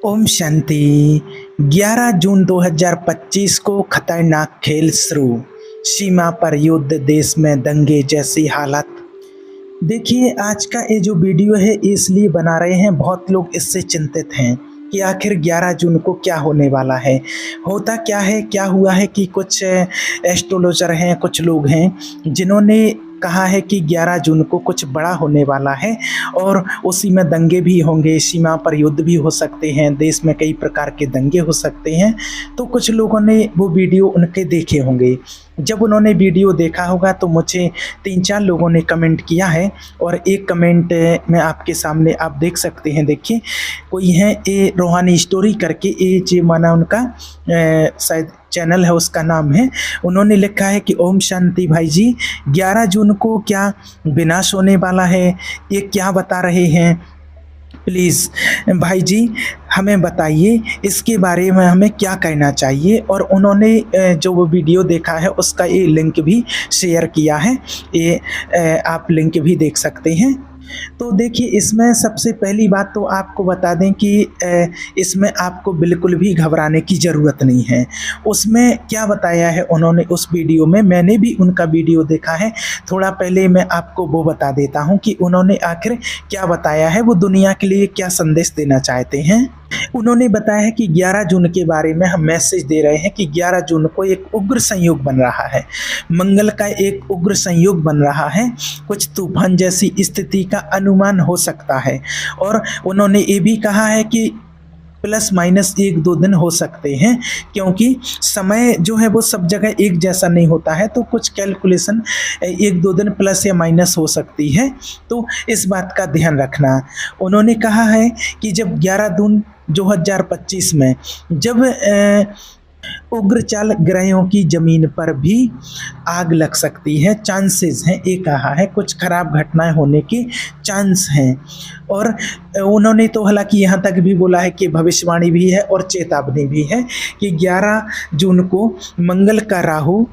ओम शांति। 11 जून 2025 को खतरनाक खेल शुरू। सीमा पर युद्ध, देश में दंगे जैसी हालत। देखिए, आज का ये जो वीडियो है इसलिए बना रहे हैं, बहुत लोग इससे चिंतित हैं कि आखिर 11 जून को क्या होने वाला है। होता क्या है, क्या हुआ है कि कुछ एस्ट्रोलॉजर हैं, कुछ लोग हैं जिन्होंने कहा है कि 11 जून को कुछ बड़ा होने वाला है और उसी में दंगे भी होंगे, सीमा पर युद्ध भी हो सकते हैं, देश में कई प्रकार के दंगे हो सकते हैं। तो कुछ लोगों ने वो वीडियो उनके देखे होंगे। जब उन्होंने वीडियो देखा होगा तो मुझे 3-4 लोगों ने कमेंट किया है और एक कमेंट मैं आपके सामने आप देख सकते हैं। देखिए, कोई है ए रूहानी स्टोरी करके, ए जे माना उनका शायद चैनल है, उसका नाम है। उन्होंने लिखा है कि ओम शांति भाई जी, 11 जून को क्या विनाश होने वाला है, ये क्या बता रहे हैं? प्लीज़ भाई जी हमें बताइए, इसके बारे में हमें क्या कहना चाहिए। और उन्होंने जो वो वीडियो देखा है उसका ये लिंक भी शेयर किया है, ये आप लिंक भी देख सकते हैं। तो देखिए, इसमें सबसे पहली बात तो आपको बता दें कि इसमें आपको बिल्कुल भी घबराने की ज़रूरत नहीं है। उसमें क्या बताया है उन्होंने उस वीडियो में, मैंने भी उनका वीडियो देखा है। थोड़ा पहले मैं आपको वो बता देता हूँ कि उन्होंने आखिर क्या बताया है, वो दुनिया के लिए क्या संदेश देना चाहते हैं। उन्होंने बताया है कि 11 जून के बारे में हम मैसेज दे रहे हैं कि 11 जून को एक उग्र संयोग बन रहा है, मंगल का एक उग्र संयोग बन रहा है, कुछ तूफान जैसी स्थिति का अनुमान हो सकता है। और उन्होंने ये भी कहा है कि प्लस माइनस 1-2 दिन हो सकते हैं, क्योंकि समय जो है वो सब जगह एक जैसा नहीं होता है, तो कुछ कैलकुलेशन 1-2 दिन प्लस या माइनस हो सकती है, तो इस बात का ध्यान रखना। उन्होंने कहा है कि जब 11 जून 2025 में जब उग्रचाल ग्रहों की जमीन पर भी आग लग सकती है, चांसेस हैं, ये कहा है, कुछ खराब घटनाएं होने के चांस हैं। और उन्होंने तो हालांकि यहाँ तक भी बोला है कि भविष्यवाणी भी है और चेतावनी भी है कि 11 जून को मंगल का राहु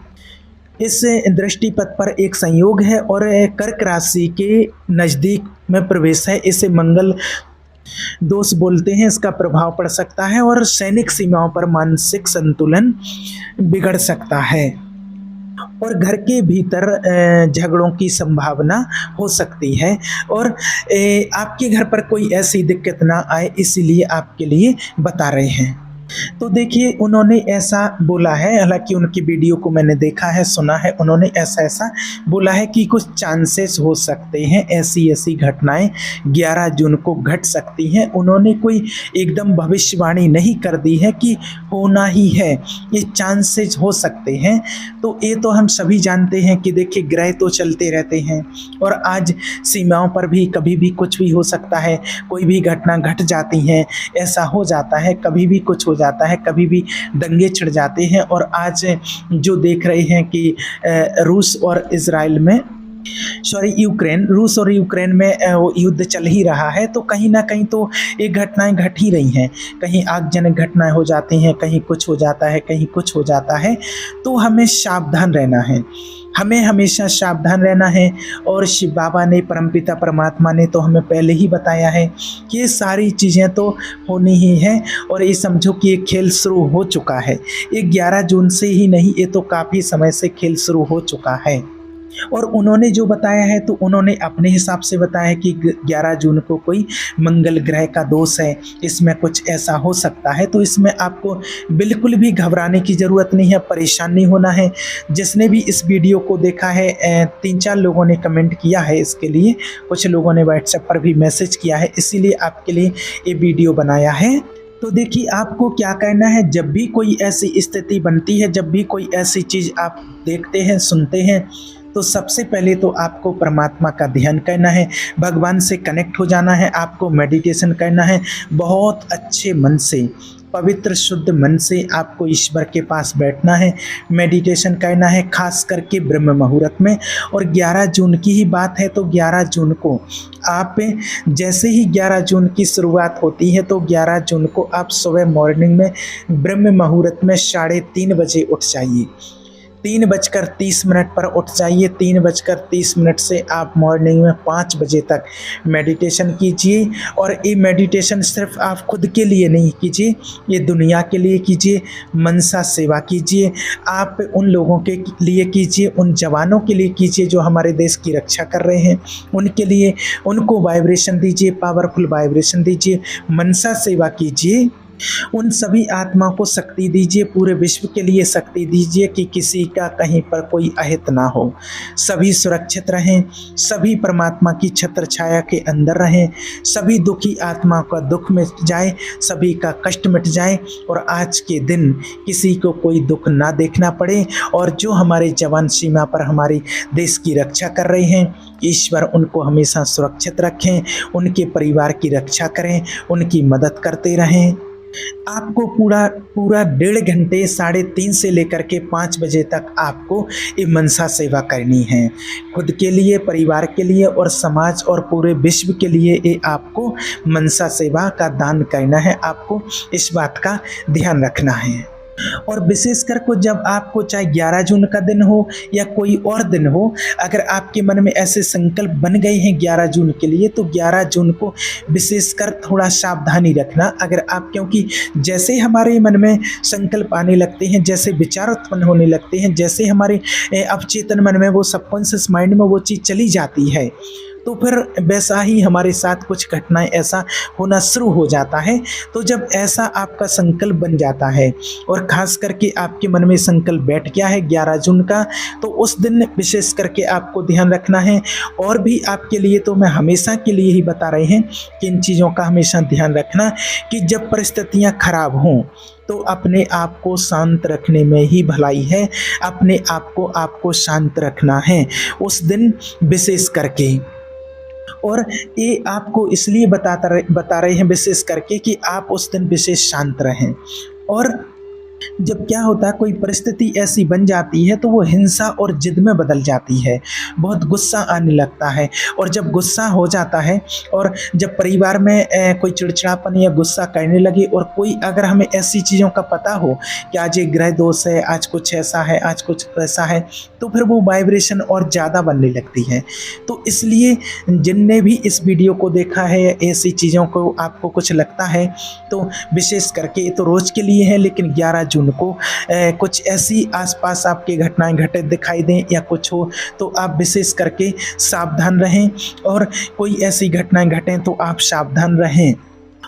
इस दृष्टिपथ पर एक संयोग है और कर्क राशि के नज़दीक में प्रवेश है। इसे मंगल दोष बोलते हैं। इसका प्रभाव पड़ सकता है और सैनिक सीमाओं पर मानसिक संतुलन बिगड़ सकता है और घर के भीतर झगड़ों की संभावना हो सकती है और आपके घर पर कोई ऐसी दिक्कत ना आए, इसीलिए आपके लिए बता रहे हैं। तो देखिए, उन्होंने ऐसा बोला है, हालांकि उनकी वीडियो को मैंने देखा है, सुना है, उन्होंने ऐसा बोला है कि कुछ चांसेस हो सकते हैं, ऐसी घटनाएं 11 जून को घट सकती हैं। उन्होंने कोई एकदम भविष्यवाणी नहीं कर दी है कि होना ही है, ये चांसेस हो सकते हैं। तो ये तो हम सभी जानते हैं कि देखिए, ग्रह तो चलते रहते हैं और आज सीमाओं पर भी कभी भी कुछ भी हो सकता है, कोई भी घटना घट जाती है, ऐसा हो जाता है, कभी भी कुछ हो जाता है, कभी भी दंगे छिड़ जाते हैं। और आज जो देख रहे हैं कि रूस और इजराइल में, रूस और यूक्रेन में वो युद्ध चल ही रहा है, तो कहीं ना कहीं तो ये घटनाएं घट ही रही हैं। कहीं आगजनक घटनाएं हो जाती हैं, कहीं कुछ हो जाता है, कहीं कुछ हो जाता है। तो हमें सावधान रहना है, हमें हमेशा सावधान रहना है। और शिव बाबा ने, परमपिता परमात्मा ने तो हमें पहले ही बताया है कि ये सारी चीज़ें तो होनी ही है। और ये समझो कि ये खेल शुरू हो चुका है, ये 11 जून से ही नहीं, ये तो काफ़ी समय से खेल शुरू हो चुका है। और उन्होंने जो बताया है तो उन्होंने अपने हिसाब से बताया है कि 11 जून को कोई मंगल ग्रह का दोष है, इसमें कुछ ऐसा हो सकता है। तो इसमें आपको बिल्कुल भी घबराने की ज़रूरत नहीं है, परेशान नहीं होना है। जिसने भी इस वीडियो को देखा है, 3-4 लोगों ने कमेंट किया है इसके लिए, कुछ लोगों ने व्हाट्सएप पर भी मैसेज किया है, इसीलिए आपके लिए ये वीडियो बनाया है। तो देखिए, आपको क्या करना है, जब भी कोई ऐसी स्थिति बनती है, जब भी कोई ऐसी चीज़ आप देखते हैं, सुनते हैं, तो सबसे पहले तो आपको परमात्मा का ध्यान करना है, भगवान से कनेक्ट हो जाना है, आपको मेडिटेशन करना है, बहुत अच्छे मन से, पवित्र शुद्ध मन से आपको ईश्वर के पास बैठना है, मेडिटेशन करना है, खास करके ब्रह्म मुहूर्त में। और 11 जून की ही बात है तो 11 जून को आप, जैसे ही 11 जून की शुरुआत होती है तो 11 जून को आप सुबह मॉर्निंग में ब्रह्म मुहूर्त में 3:30 बजे उठ जाइए। 3:30 पर उठ जाइए। 3:30 से आप मॉर्निंग में 5 बजे तक मेडिटेशन कीजिए। और ये मेडिटेशन सिर्फ आप खुद के लिए नहीं कीजिए, ये दुनिया के लिए कीजिए, मनसा सेवा कीजिए। आप उन लोगों के लिए कीजिए, उन जवानों के लिए कीजिए जो हमारे देश की रक्षा कर रहे हैं, उनके लिए उनको वाइब्रेशन दीजिए, पावरफुल वाइब्रेशन दीजिए, मनसा सेवा कीजिए। उन सभी आत्मा को शक्ति दीजिए, पूरे विश्व के लिए शक्ति दीजिए कि किसी का कहीं पर कोई अहित ना हो, सभी सुरक्षित रहें, सभी परमात्मा की छत्र छाया के अंदर रहें, सभी दुखी आत्मा का दुख मिट जाए, सभी का कष्ट मिट जाए और आज के दिन किसी को कोई दुख ना देखना पड़े। और जो हमारे जवान सीमा पर हमारे देश की रक्षा कर रहे हैं, ईश्वर उनको हमेशा सुरक्षित रखें, उनके परिवार की रक्षा करें, उनकी मदद करते रहें। आपको पूरा 1.5 घंटे 3:30 से लेकर के 5 बजे तक आपको ये मनसा सेवा करनी है, खुद के लिए, परिवार के लिए और समाज और पूरे विश्व के लिए ये आपको मनसा सेवा का दान करना है। आपको इस बात का ध्यान रखना है। और विशेषकर को जब आपको चाहे 11 जून का दिन हो या कोई और दिन हो, अगर आपके मन में ऐसे संकल्प बन गए हैं 11 जून के लिए, तो 11 जून को विशेषकर थोड़ा सावधानी रखना। अगर आप, क्योंकि जैसे हमारे मन में संकल्प आने लगते हैं, जैसे विचार उत्पन्न होने लगते हैं, जैसे हमारे अवचेतन मन में वो सबकॉन्शियस माइंड में वो चीज़ चली जाती है, तो फिर वैसा ही हमारे साथ कुछ घटनाएं ऐसा होना शुरू हो जाता है। तो जब ऐसा आपका संकल्प बन जाता है और ख़ास करके आपके मन में संकल्प बैठ गया है 11 जून का, तो उस दिन विशेष करके आपको ध्यान रखना है। और भी आपके लिए तो मैं हमेशा के लिए ही बता रहे हैं कि इन चीज़ों का हमेशा ध्यान रखना कि जब परिस्थितियाँ खराब हों तो अपने आप को शांत रखने में ही भलाई है, अपने आप को शांत रखना है उस दिन विशेष करके। और ये आपको इसलिए बता रहे हैं विशेष करके कि आप उस दिन विशेष शांत रहें। और जब क्या होता है, कोई परिस्थिति ऐसी बन जाती है तो वो हिंसा और जिद में बदल जाती है, बहुत गुस्सा आने लगता है। और जब गुस्सा हो जाता है और जब परिवार में कोई चिड़चिड़ापन या गुस्सा करने लगे, और कोई अगर हमें ऐसी चीज़ों का पता हो कि आज ये ग्रह दोष है, आज कुछ ऐसा है, आज कुछ वैसा है, तो फिर वो वाइब्रेशन और ज़्यादा बनने लगती है। तो इसलिए जिनने भी इस वीडियो को देखा है, ऐसी चीज़ों को आपको कुछ लगता है, तो विशेष करके तो रोज़ के लिए है, लेकिन 11 जून को कुछ ऐसी आसपास आपके घटनाएं घटित दिखाई दें या कुछ हो, तो आप विशेष करके सावधान रहें। और कोई ऐसी घटनाएं घटें तो आप सावधान रहें।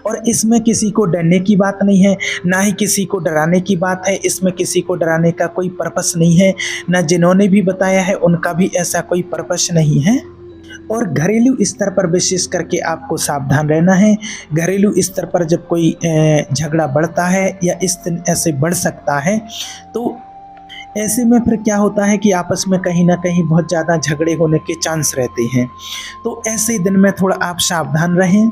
और इसमें किसी को डरने की बात नहीं है, ना ही किसी को डराने की बात है। इसमें किसी को डराने का कोई पर्पस नहीं है, ना जिन्होंने भी बताया है उनका भी ऐसा कोई पर्पस नहीं है। और घरेलू स्तर पर विशेष करके आपको सावधान रहना है। घरेलू स्तर पर जब कोई झगड़ा बढ़ता है या इस दिन ऐसे बढ़ सकता है, तो ऐसे में फिर क्या होता है कि आपस में कहीं ना कहीं बहुत ज़्यादा झगड़े होने के चांस रहते हैं। तो ऐसे दिन में थोड़ा आप सावधान रहें।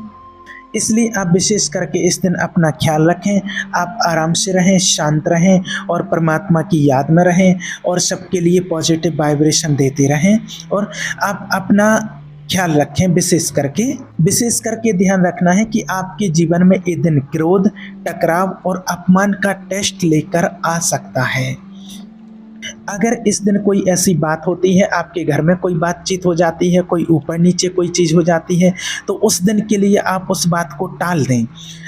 इसलिए आप विशेष करके इस दिन अपना ख्याल रखें, आप आराम से रहें, शांत रहें और परमात्मा की याद में रहें और सबके लिए पॉजिटिव वाइब्रेशन देते रहें। और आप अपना ख्याल रखें। विशेष करके ध्यान रखना है कि आपके जीवन में ये दिन क्रोध, टकराव और अपमान का टेस्ट लेकर आ सकता है। अगर इस दिन कोई ऐसी बात होती है, आपके घर में कोई बातचीत हो जाती है, कोई ऊपर नीचे कोई चीज़ हो जाती है, तो उस दिन के लिए आप उस बात को टाल दें।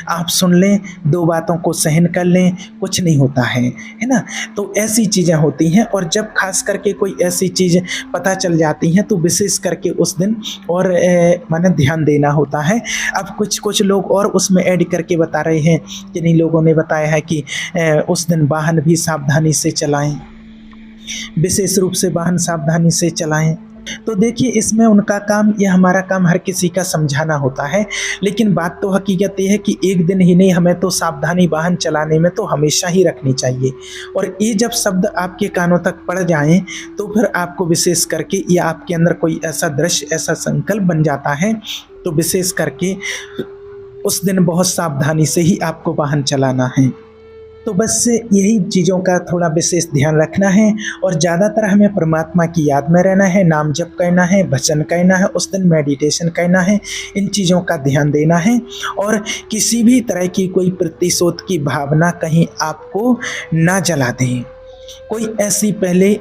आप सुन लें, 2 बातों को सहन कर लें, कुछ नहीं होता है ना। तो ऐसी चीज़ें होती हैं। और जब खास करके कोई ऐसी चीज़ पता चल जाती हैं तो विशेष करके उस दिन और माने ध्यान देना होता है। अब कुछ लोग और उसमें ऐड करके बता रहे हैं, जिन्हीं लोगों ने बताया है कि उस दिन वाहन भी सावधानी से चलाएं, विशेष रूप से वाहन सावधानी से चलाएं। तो देखिए, इसमें उनका काम या हमारा काम हर किसी का समझाना होता है, लेकिन बात तो हकीकत ये है कि एक दिन ही नहीं, हमें तो सावधानी वाहन चलाने में तो हमेशा ही रखनी चाहिए। और ये जब शब्द आपके कानों तक पड़ जाएं तो फिर आपको विशेष करके या आपके अंदर कोई ऐसा दृश्य, ऐसा संकल्प बन जाता है, तो विशेष करके उस दिन बहुत सावधानी से ही आपको वाहन चलाना है। तो बस यही चीज़ों का थोड़ा विशेष ध्यान रखना है। और ज़्यादातर हमें परमात्मा की याद में रहना है, नाम जप करना है, भजन करना है, उस दिन मेडिटेशन करना है, इन चीज़ों का ध्यान देना है। और किसी भी तरह की कोई प्रतिशोध की भावना कहीं आपको ना जला दें। कोई ऐसी पहले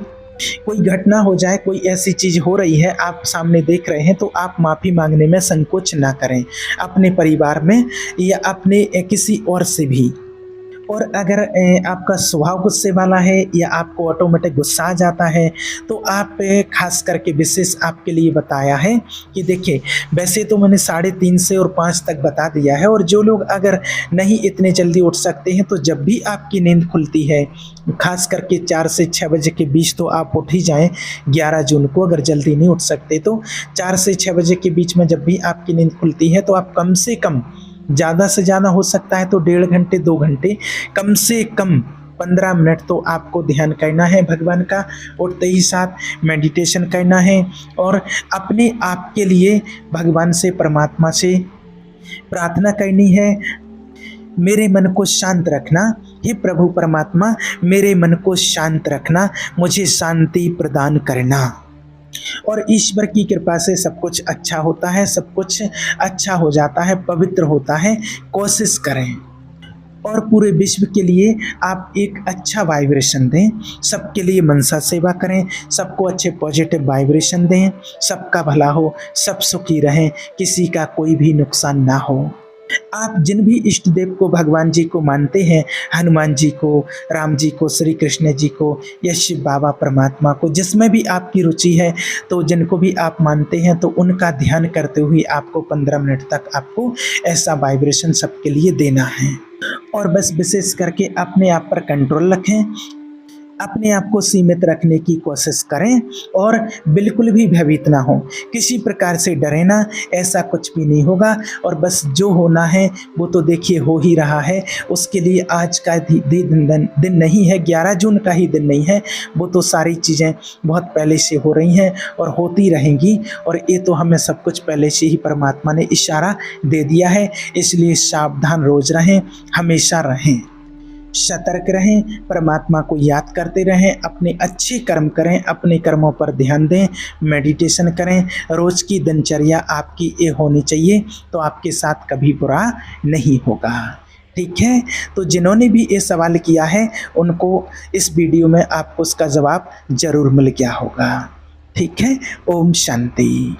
कोई घटना हो जाए, कोई ऐसी चीज़ हो रही है, आप सामने देख रहे हैं, तो आप माफ़ी माँगने में संकोच ना करें, अपने परिवार में या अपने किसी और से भी। और अगर आपका स्वभाव गुस्से वाला है या आपको ऑटोमेटिक गुस्सा आ जाता है, तो आप ख़ास करके विशेष आपके लिए बताया है कि देखिए, वैसे तो मैंने 3:30 से और 5 तक बता दिया है, और जो लोग अगर नहीं इतने जल्दी उठ सकते हैं, तो जब भी आपकी नींद खुलती है, ख़ास करके 4 से 6 बजे के बीच तो आप उठ ही जाएँ। 11 जून को अगर जल्दी नहीं उठ सकते, तो 4 से 6 बजे के बीच में जब भी आपकी नींद खुलती है, तो आप कम से कम, ज़्यादा से ज़्यादा हो सकता है तो 1.5 घंटे 2 घंटे, कम से कम 15 मिनट तो आपको ध्यान करना है भगवान का, उठते ही साथ मेडिटेशन करना है, और अपने आप के लिए भगवान से, परमात्मा से प्रार्थना करनी है। मेरे मन को शांत रखना, हे प्रभु परमात्मा, मेरे मन को शांत रखना, मुझे शांति प्रदान करना। और ईश्वर की कृपा से सब कुछ अच्छा होता है, सब कुछ अच्छा हो जाता है, पवित्र होता है। कोशिश करें और पूरे विश्व के लिए आप एक अच्छा वाइब्रेशन दें, सबके लिए मनसा सेवा करें, सबको अच्छे पॉजिटिव वाइब्रेशन दें, सबका भला हो, सब सुखी रहें, किसी का कोई भी नुकसान ना हो। आप जिन भी इष्ट देव को, भगवान जी को मानते हैं, हनुमान जी को, राम जी को, श्री कृष्ण जी को या शिव बाबा परमात्मा को, जिसमें भी आपकी रुचि है, तो जिनको भी आप मानते हैं, तो उनका ध्यान करते हुए आपको 15 मिनट तक आपको ऐसा वाइब्रेशन सबके लिए देना है। और बस विशेष करके अपने आप पर कंट्रोल रखें, अपने आप को सीमित रखने की कोशिश करें, और बिल्कुल भी भयभीत ना हो, किसी प्रकार से डरे ना, ऐसा कुछ भी नहीं होगा। और बस जो होना है वो तो देखिए हो ही रहा है, उसके लिए आज का दिन नहीं है, 11 जून का ही दिन नहीं है, वो तो सारी चीज़ें बहुत पहले से हो रही हैं और होती रहेंगी, और ये तो हमें सब कुछ पहले से ही परमात्मा ने इशारा दे दिया है। इसलिए सावधान रोज रहें, हमेशा रहें, सतर्क रहें, परमात्मा को याद करते रहें, अपने अच्छे कर्म करें, अपने कर्मों पर ध्यान दें, मेडिटेशन करें। रोज़ की दिनचर्या आपकी ये होनी चाहिए, तो आपके साथ कभी बुरा नहीं होगा। ठीक है, तो जिन्होंने भी ये सवाल किया है, उनको इस वीडियो में आपको उसका जवाब ज़रूर मिल गया होगा। ठीक है, ओम शांति।